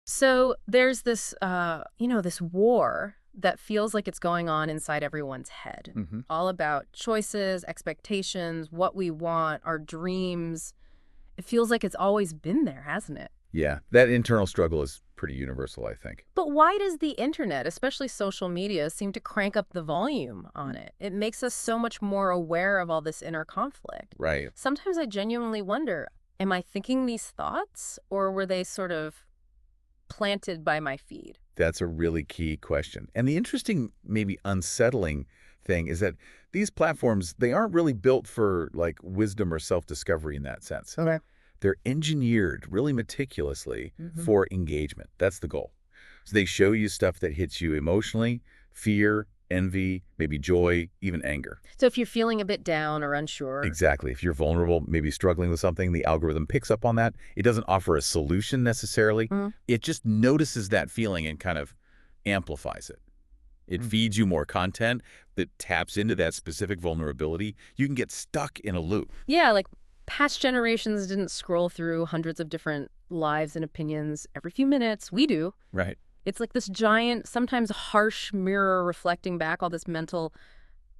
So there's this, this war that feels like it's going on inside everyone's head, Hmm. all about choices, expectations, what we want, our dreams. It feels like it's always been there, hasn't it? Yeah, that internal struggle is pretty universal, I think. But why does the internet, especially social media, seem to crank up the volume on it? It makes us so much more aware of all this inner conflict. Right. Sometimes I genuinely wonder, am I thinking these thoughts or were they sort of planted by my feed? That's a really key question. And the interesting, maybe unsettling thing is that these platforms, they aren't really built for like wisdom or self-discovery in that sense. Okay. They're engineered really meticulously Hmm. for engagement. That's the goal. So they show you stuff that hits you emotionally, fear, envy, maybe joy, even anger. So if you're feeling a bit down or unsure, Exactly. If you're vulnerable, maybe struggling with something, the algorithm picks up on that. It doesn't offer a solution necessarily. mm, It just notices that feeling and kind of amplifies it. It mm. feeds you more content that taps into that specific vulnerability. You can get stuck in a loop. Yeah, like past generations didn't scroll through hundreds of different lives and opinions every few minutes. We do. Right. It's like this giant, sometimes harsh mirror reflecting back all this mental,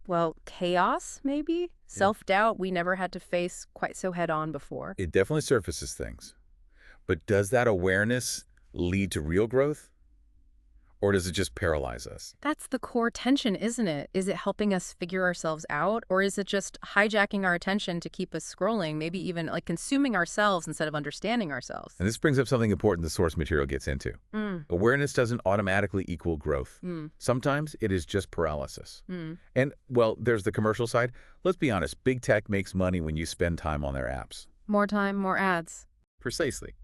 well, chaos, maybe? Yeah. Self-doubt we never had to face quite so head on before. It definitely surfaces things. But does that awareness lead to real growth? Or does it just paralyze us? That's the core tension, isn't it? Is it helping us figure ourselves out, or is it just hijacking our attention to keep us scrolling, maybe even like consuming ourselves instead of understanding ourselves? And this brings up something important the source material gets into. Mm, Awareness doesn't automatically equal growth. mm, Sometimes it is just paralysis. mm. And, well, there's the commercial side. Let's be honest, big tech makes money when you spend time on their apps. More time, more ads. Precisely.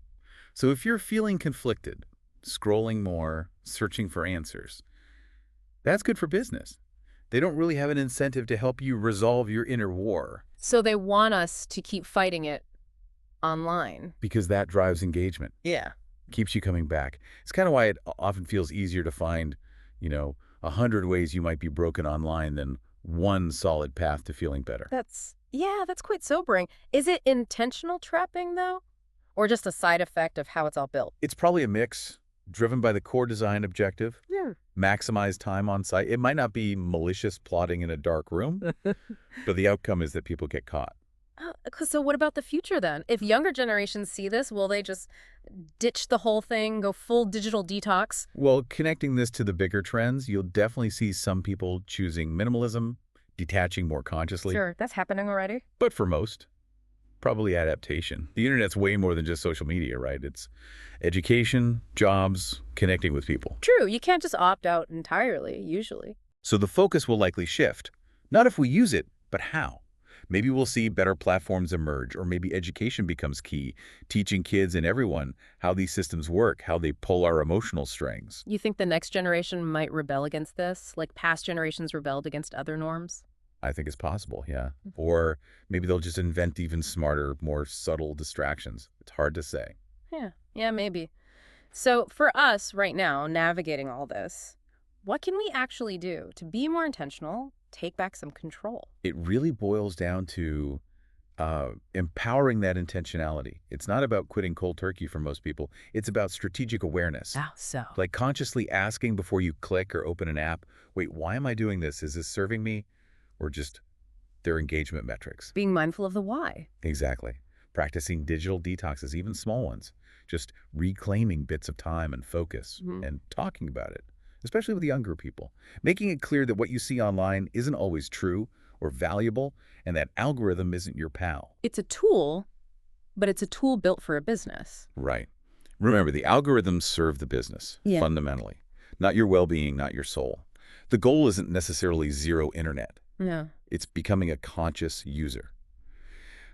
So if you're feeling conflicted, scrolling more, searching for answers, that's good for business. They don't really have an incentive to help you resolve your inner war So they want us to keep fighting it online. because that drives engagement, Yeah. keeps you coming back. It's kind of why it often feels easier to find, 100 ways you might be broken online than one solid path to feeling better. That's quite sobering. Is it intentional trapping, though? Or just a side effect of how it's all built? It's probably a mix, driven by the core design objective, Yeah. maximize time on site. It might not be malicious plotting in a dark room, but the outcome is that people get caught. So what about the future then? If younger generations see this, will they just ditch the whole thing, go full digital detox? Well, connecting this to the bigger trends, you'll definitely see some people choosing minimalism, detaching more consciously. Sure, that's happening already. But for most, probably adaptation. The internet's way more than just social media, right? It's education, jobs, connecting with people. True, you can't just opt out entirely, usually. So the focus will likely shift. Not if we use it, but how. Maybe we'll see better platforms emerge, or maybe education becomes key, teaching kids and everyone how these systems work, how they pull our emotional strings. You think the next generation might rebel against this, like past generations rebelled against other norms? I think it's possible, yeah. Or maybe they'll just invent even smarter, more subtle distractions. It's hard to say. Yeah, maybe. So for us right now, navigating all this, what can we actually do to be more intentional, take back some control? It really boils down to empowering that intentionality. It's not about quitting cold turkey for most people. It's about strategic awareness. So Like consciously asking before you click or open an app, wait, why am I doing this? Is this serving me? Or just their engagement metrics? being mindful of the why. Exactly. Practicing digital detoxes, even small ones. Just reclaiming bits of time and focus Mhm. and talking about it, especially with younger people. Making it clear that what you see online isn't always true or valuable and that algorithm isn't your pal. It's a tool, but it's a tool built for a business. Right. Remember, the algorithms serve the business, Yeah. fundamentally. Not your well-being, not your soul. The goal isn't necessarily zero internet. Yeah. It's becoming a conscious user.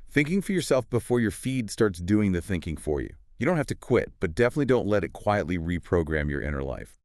Thinking for yourself before your feed starts doing the thinking for you. You don't have to quit, but definitely don't let it quietly reprogram your inner life.